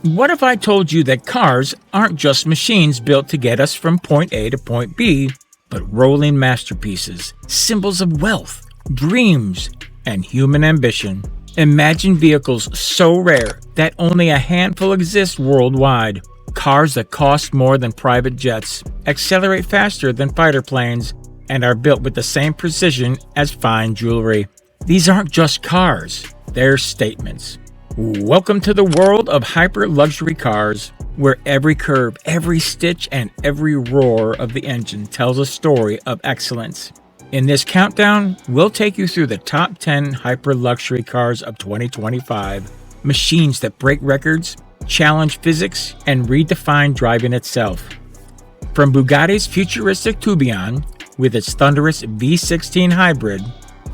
What if I told you that cars aren't just machines built to get us from point A to point B, but rolling masterpieces, symbols of wealth, dreams, and human ambition? Imagine vehicles so rare that only a handful exist worldwide. Cars that cost more than private jets, accelerate faster than fighter planes, and are built with the same precision as fine jewelry. These aren't just cars, they're statements. Welcome to the world of hyper-luxury cars, where every curve, every stitch, and every roar of the engine tells a story of excellence. In this countdown, we'll take you through the top 10 hyper-luxury cars of 2025, machines that break records, challenge physics, and redefine driving itself. From Bugatti's futuristic Tourbillon, with its thunderous V16 hybrid,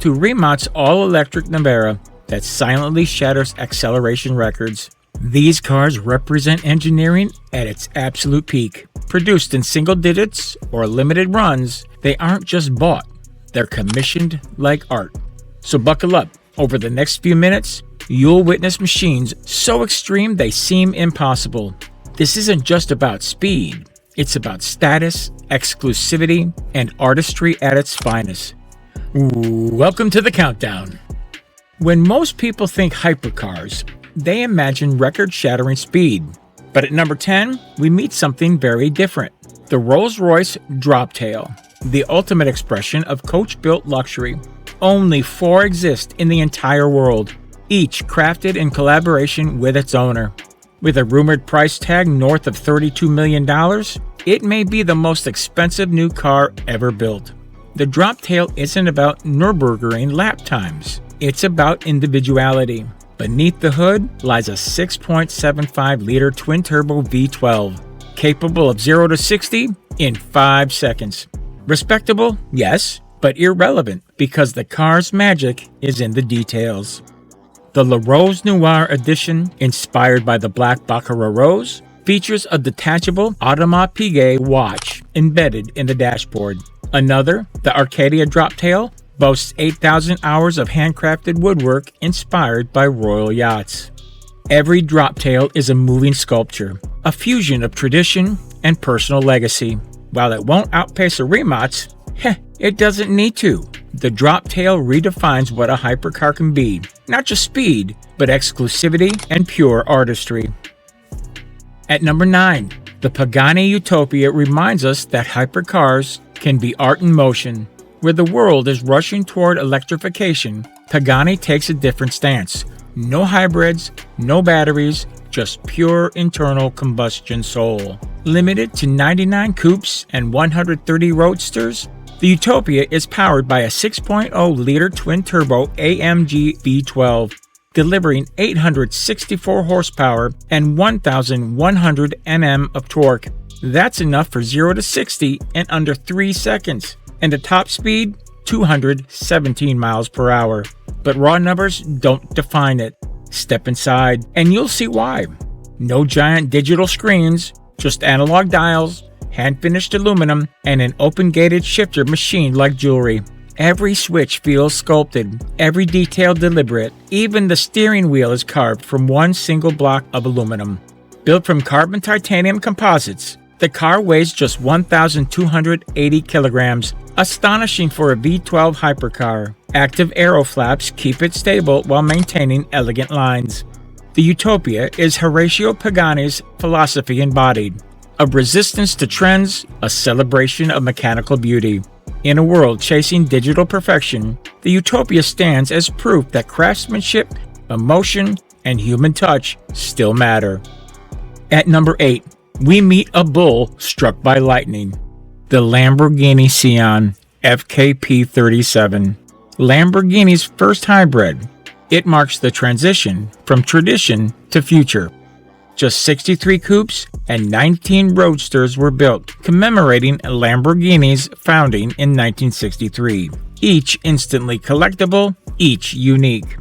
to Rimac's all-electric Navara that silently shatters acceleration records, these cars represent engineering at its absolute peak. Produced in single digits or limited runs, they aren't just bought, they're commissioned like art. So buckle up. Over the next few minutes, you'll witness machines so extreme they seem impossible. This isn't just about speed, it's about status, exclusivity, and artistry at its finest. Welcome to the countdown. When most people think hypercars, they imagine record-shattering speed. But at number 10, we meet something very different. The Rolls-Royce Droptail, the ultimate expression of coach-built luxury. Only 4 exist in the entire world, each crafted in collaboration with its owner. With a rumored price tag north of $32 million, it may be the most expensive new car ever built. The Droptail isn't about Nürburgring lap times. It's about individuality. Beneath the hood lies a 6.75-liter twin-turbo V12, capable of 0 to 60 in 5 seconds. Respectable? Yes, but irrelevant because the car's magic is in the details. The La Rose Noir Edition, inspired by the black Baccarat Rose, features a detachable Audemars Piguet watch embedded in the dashboard. Another, the Arcadia Droptail, boasts 8,000 hours of handcrafted woodwork inspired by royal yachts. Every Droptail is a moving sculpture, a fusion of tradition and personal legacy. While it won't outpace a Rimac, it doesn't need to. The Droptail redefines what a hypercar can be, not just speed, but exclusivity and pure artistry. At number 9, the Pagani Utopia reminds us that hypercars can be art in motion. Where the world is rushing toward electrification, Pagani takes a different stance. No hybrids, no batteries, just pure internal combustion soul. Limited to 99 coupes and 130 roadsters, the Utopia is powered by a 6.0-liter twin-turbo AMG V12, delivering 864 horsepower and 1,100 Nm of torque. That's enough for 0 to 60 in under 3 seconds. And a top speed, 217 miles per hour. But raw numbers don't define it. Step inside and you'll see why. No giant digital screens, just analog dials, hand-finished aluminum, and an open-gated shifter machined like jewelry. Every switch feels sculpted, every detail deliberate. Even the steering wheel is carved from one single block of aluminum. Built from carbon titanium composites, the car weighs just 1,280 kilograms, astonishing for a V12 hypercar. Active aero flaps keep it stable while maintaining elegant lines. The Utopia is Horacio Pagani's philosophy embodied, of resistance to trends, a celebration of mechanical beauty. In a world chasing digital perfection, the Utopia stands as proof that craftsmanship, emotion, and human touch still matter. At number 8, we meet a bull struck by lightning. The Lamborghini Sian FKP37, Lamborghini's first hybrid. It marks the transition from tradition to future. Just 63 coupes and 19 roadsters were built, commemorating Lamborghini's founding in 1963. Each instantly collectible, each unique.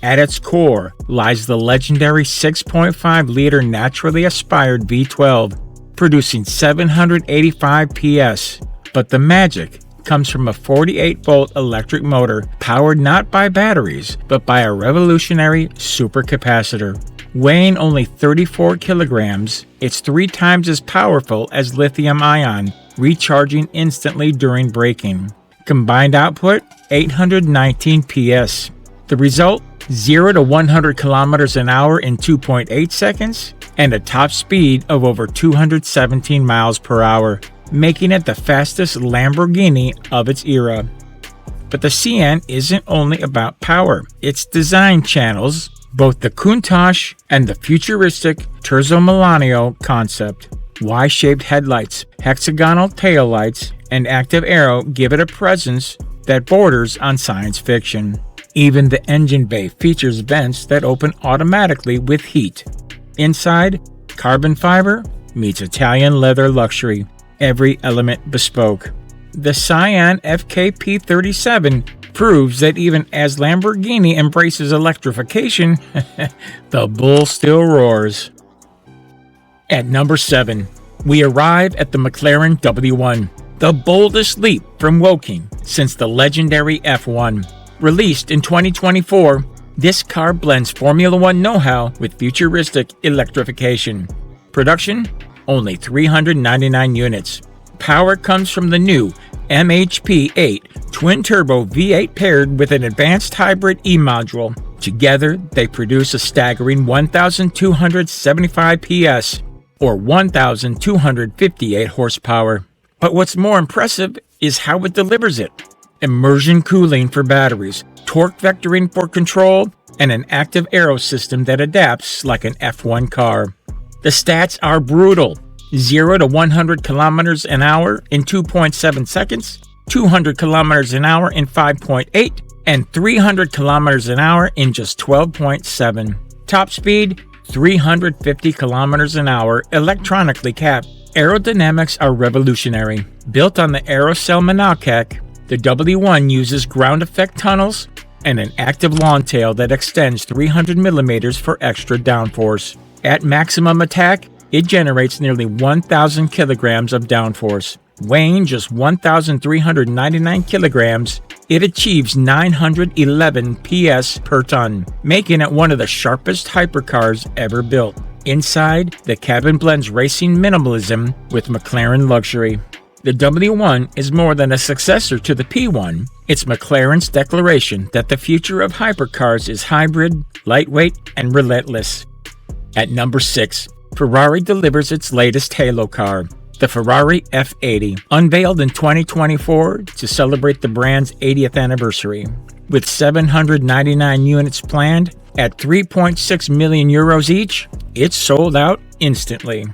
At its core lies the legendary 6.5-liter naturally aspired V12, producing 785 PS. But the magic comes from a 48-volt electric motor powered not by batteries, but by a revolutionary supercapacitor. Weighing only 34 kilograms, it's 3 times as powerful as lithium-ion, recharging instantly during braking. Combined output, 819 PS. The result, 0 to 100 kilometers an hour in 2.8 seconds, and a top speed of over 217 miles per hour, making it the fastest Lamborghini of its era. But the CN isn't only about power. Its design channels both the Countach and the futuristic Terzo Milanio concept. Y-shaped headlights, hexagonal taillights, and active aero give it a presence that borders on science fiction. Even the engine bay features vents that open automatically with heat. Inside, carbon fiber meets Italian leather luxury, every element bespoke. The Cyan FKP37 proves that even as Lamborghini embraces electrification, the bull still roars. At number 7, we arrive at the McLaren W1, the boldest leap from Woking since the legendary F1. Released in 2024, this car blends Formula One know-how with futuristic electrification. Production, only 399 units. Power comes from the new MHP8 twin-turbo V8 paired with an advanced hybrid E-module. Together, they produce a staggering 1,275 PS, or 1,258 horsepower. But what's more impressive is how it delivers it. Immersion cooling for batteries, torque vectoring for control, and an active aero system that adapts like an F1 car. The stats are brutal. 0 to 100 kilometers an hour in 2.7 seconds, 200 kilometers an hour in 5.8, and 300 kilometers an hour in just 12.7. Top speed, 350 kilometers an hour, electronically capped. Aerodynamics are revolutionary. Built on the Aerocell monocoque, the W1 uses ground effect tunnels and an active lawn tail that extends 300 millimeters for extra downforce. At maximum attack, it generates nearly 1,000 kilograms of downforce. Weighing just 1,399 kilograms, it achieves 911 PS per ton, making it one of the sharpest hypercars ever built. Inside, the cabin blends racing minimalism with McLaren luxury. The W1 is more than a successor to the P1. It's McLaren's declaration that the future of hypercars is hybrid, lightweight, and relentless. At number 6, Ferrari delivers its latest halo car, the Ferrari F80, unveiled in 2024 to celebrate the brand's 80th anniversary. With 799 units planned at 3.6 million euros each, it's sold out instantly.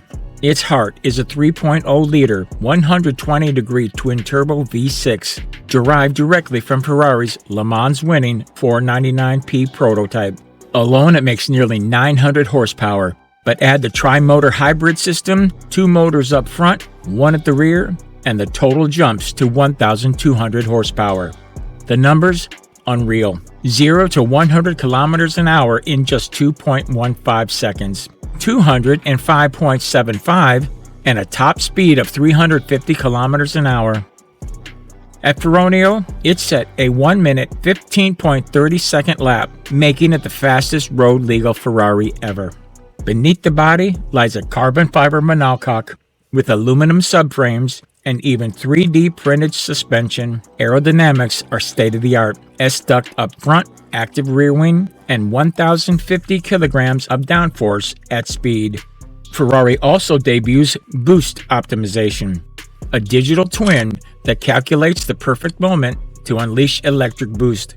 Its heart is a 3.0-liter, 120-degree twin-turbo V6, derived directly from Ferrari's Le Mans-winning 499P prototype. Alone, it makes nearly 900 horsepower, but add the tri-motor hybrid system, 2 motors up front, 1 at the rear, and the total jumps to 1,200 horsepower. The numbers? Unreal. 0 to 100 kilometers an hour in just 2.15 seconds. 205.75, and a top speed of 350 kilometers an hour. At Ferronio, it set a 1-minute, 15.30-second lap, making it the fastest road-legal Ferrari ever. Beneath the body lies a carbon fiber monocoque with aluminum subframes and even 3D printed suspension. Aerodynamics are state-of-the-art. S-duct up front, active rear wing, and 1,050 kilograms of downforce at speed. Ferrari also debuts Boost Optimization, a digital twin that calculates the perfect moment to unleash electric boost.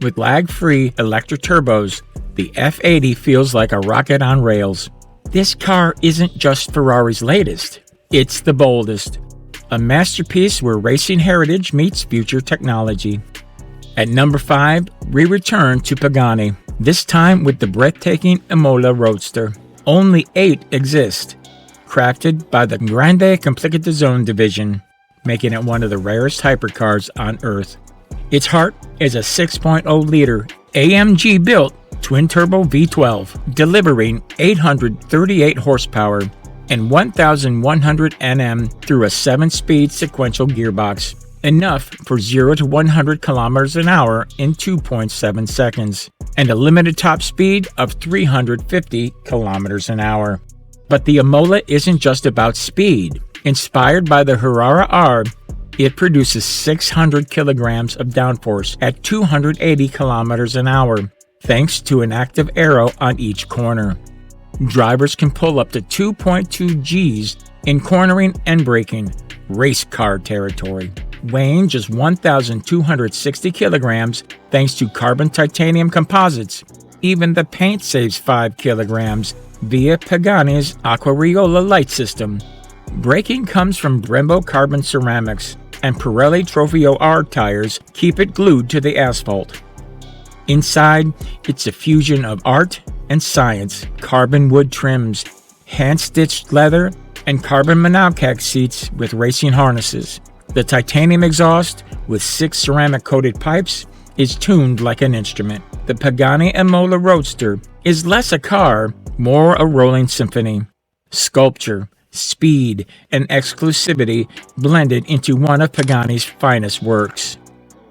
With lag-free electric turbos, the F80 feels like a rocket on rails. This car isn't just Ferrari's latest, it's the boldest. A masterpiece where racing heritage meets future technology. At number 5, we return to Pagani, this time with the breathtaking Imola Roadster. Only 8 exist, crafted by the Grande Complicazione division, making it one of the rarest hypercars on Earth. Its heart is a 6.0-liter AMG-built twin-turbo V12, delivering 838 horsepower and 1,100 Nm through a 7-speed sequential gearbox, enough for 0 to 100 kilometers an hour in 2.7 seconds. and a limited top speed of 350 kilometers an hour. But the Imola isn't just about speed. Inspired by the Carrara R, it produces 600 kilograms of downforce at 280 kilometers an hour, thanks to an active aero on each corner. Drivers can pull up to 2.2 Gs in cornering and braking, race car territory. Weighing just 1,260 kilograms thanks to carbon titanium composites, even the paint saves 5 kilograms via Pagani's Aquariola light system. Braking comes from Brembo carbon ceramics, and Pirelli Trofeo R tires keep it glued to the asphalt. Inside, it's a fusion of art and science, carbon wood trims, hand-stitched leather, and carbon monocoque seats with racing harnesses. The titanium exhaust, with 6 ceramic-coated pipes, is tuned like an instrument. The Pagani Imola Roadster is less a car, more a rolling symphony. Sculpture, speed, and exclusivity blended into one of Pagani's finest works.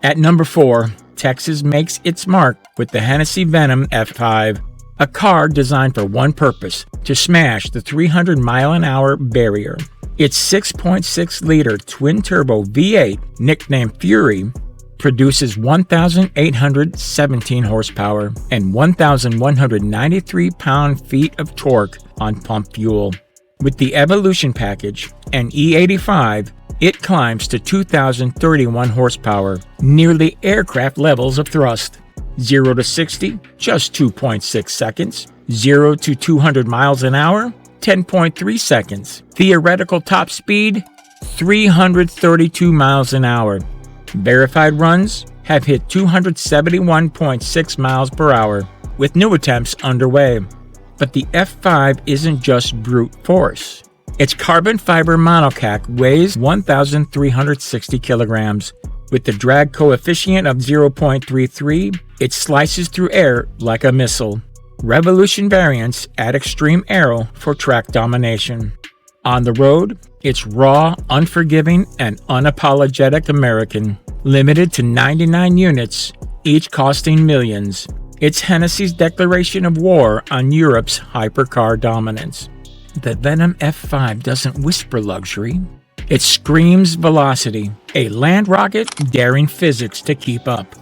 At number 4, Texas makes its mark with the Hennessy Venom F5, a car designed for one purpose: to smash the 300-mile-an-hour barrier. Its 6.6-liter twin-turbo V8, nicknamed Fury, produces 1,817 horsepower and 1,193 pound-feet of torque on pump fuel. With the Evolution package and E85, it climbs to 2,031 horsepower, nearly aircraft levels of thrust. 0 to 60, just 2.6 seconds. 0 to 200 miles an hour, 10.3 seconds. Theoretical top speed, 332 miles an hour. Verified runs have hit 271.6 miles per hour, with new attempts underway. But the F5 isn't just brute force. Its carbon fiber monocoque weighs 1,360 kilograms. With the drag coefficient of 0.33, it slices through air like a missile. Revolution variants add extreme aero for track domination. On the road, it's raw, unforgiving, and unapologetic American. Limited to 99 units, each costing millions. It's Hennessy's declaration of war on Europe's hypercar dominance. The Venom F5 doesn't whisper luxury. It screams velocity, a land rocket daring physics to keep up.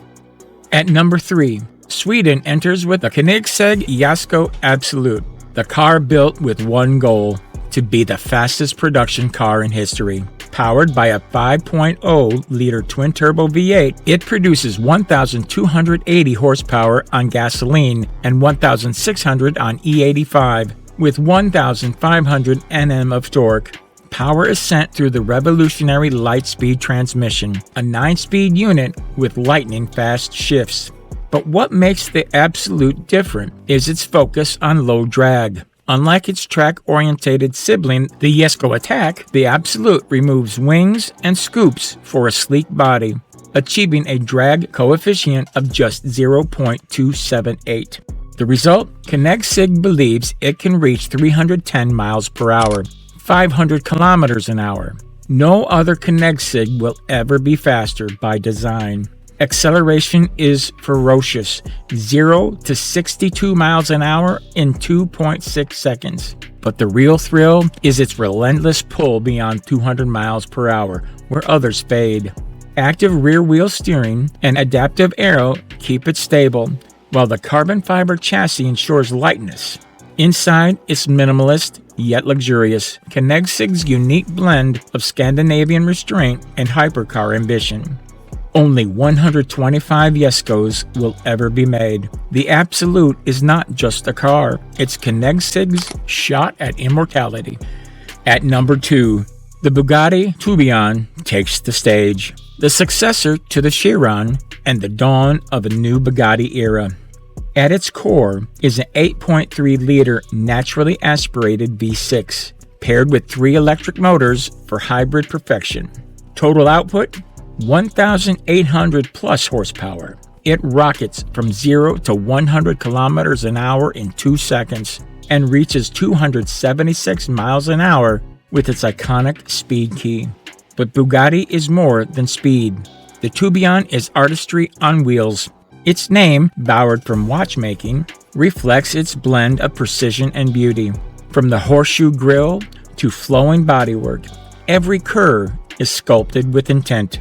At number 3, Sweden enters with the Koenigsegg Jasko Absolute, the car built with one goal: to be the fastest production car in history. Powered by a 5.0-liter twin-turbo V8, it produces 1,280 horsepower on gasoline and 1,600 on E85, with 1,500 Nm of torque. Power is sent through the revolutionary Lightspeed transmission, a 9-speed unit with lightning-fast shifts. But what makes the Absolute different is its focus on low drag. Unlike its track-orientated sibling, the Jesko Attack, the Absolute removes wings and scoops for a sleek body, achieving a drag coefficient of just 0.278. The result? Koenigsegg believes it can reach 310 miles per hour, 500 kilometers an hour. No other Koenigsegg will ever be faster by design. Acceleration is ferocious, 0 to 62 miles an hour in 2.6 seconds. But the real thrill is its relentless pull beyond 200 miles per hour, where others fade. Active rear-wheel steering and adaptive aero keep it stable, while the carbon fiber chassis ensures lightness. Inside, it's minimalist, yet luxurious, Koenigsegg's unique blend of Scandinavian restraint and hypercar ambition. Only 125 Jeskos will ever be made. The Absolute is not just a car, it's Koenigsegg's shot at immortality. At number 2, the Bugatti Tourbillon takes the stage, the successor to the Chiron and the dawn of a new Bugatti era. At its core is an 8.3-liter naturally aspirated V6, paired with 3 electric motors for hybrid perfection. Total output? 1,800 plus horsepower. It rockets from 0 to 100 kilometers an hour in 2 seconds and reaches 276 miles an hour with its iconic speed key. But Bugatti is more than speed. The Tourbillon is artistry on wheels. Its name, borrowed from watchmaking, reflects its blend of precision and beauty. From the horseshoe grille to flowing bodywork, every curve is sculpted with intent.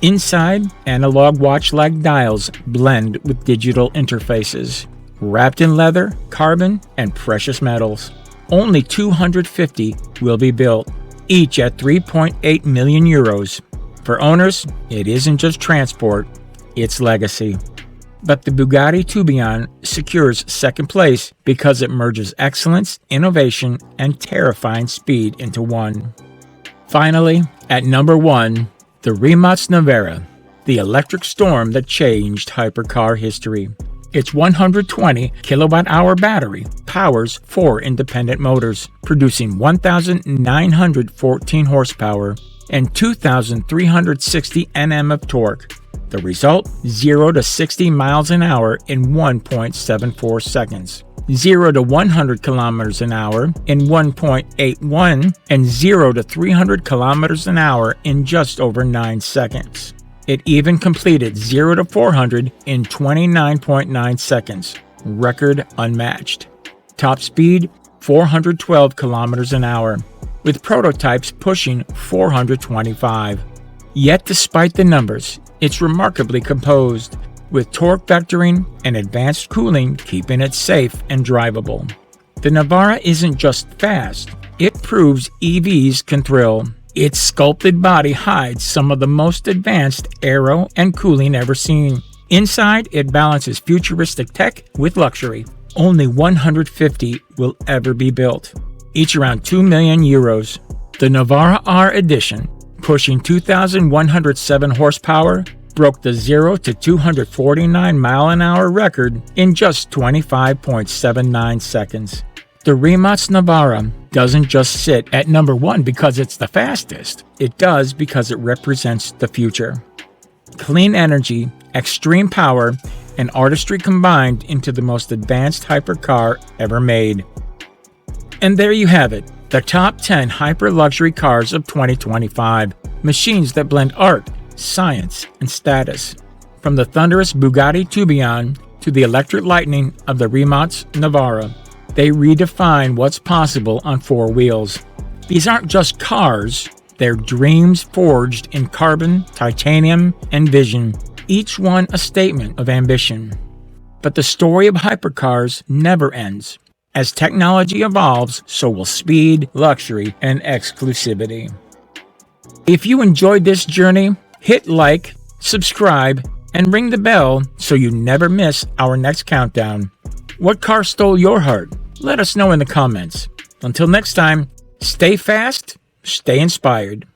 Inside, analog watch-like dials blend with digital interfaces, wrapped in leather, carbon, and precious metals. Only 250 will be built, each at 3.8 million euros. For owners, it isn't just transport, it's legacy. But the Bugatti Tourbillon secures second place because it merges excellence, innovation, and terrifying speed into one. Finally, at number 1, the Rimac Navara, the electric storm that changed hypercar history. Its 120 kilowatt-hour battery powers 4 independent motors, producing 1,914 horsepower and 2,360 Nm of torque. The result? 0 to 60 miles an hour in 1.74 seconds, 0 to 100 kilometers an hour in 1.81, and 0 to 300 kilometers an hour in just over 9 seconds. It even completed 0 to 400 in 29.9 seconds, record unmatched. Top speed, 412 kilometers an hour, with prototypes pushing 425. Yet despite the numbers, it's remarkably composed, with torque vectoring and advanced cooling keeping it safe and drivable. The Navara isn't just fast, it proves EVs can thrill. Its sculpted body hides some of the most advanced aero and cooling ever seen. Inside, it balances futuristic tech with luxury. Only 150 will ever be built, each around 2 million euros. The Navara R Edition, pushing 2,107 horsepower, broke the 0 to 249 mile an hour record in just 25.79 seconds. The Rimac Navara doesn't just sit at number 1 because it's the fastest. It does because it represents the future. Clean energy, extreme power, and artistry combined into the most advanced hypercar ever made. And there you have it, the top 10 hyper-luxury cars of 2025. Machines that blend art, science, and status. From the thunderous Bugatti Tourbillon to the electric lightning of the Rimac Navara, they redefine what's possible on 4 wheels. These aren't just cars, they're dreams forged in carbon, titanium, and vision, each one a statement of ambition. But the story of hypercars never ends. As technology evolves, so will speed, luxury, and exclusivity. If you enjoyed this journey, hit like, subscribe, and ring the bell so you never miss our next countdown. What car stole your heart? Let us know in the comments. Until next time, stay fast, stay inspired.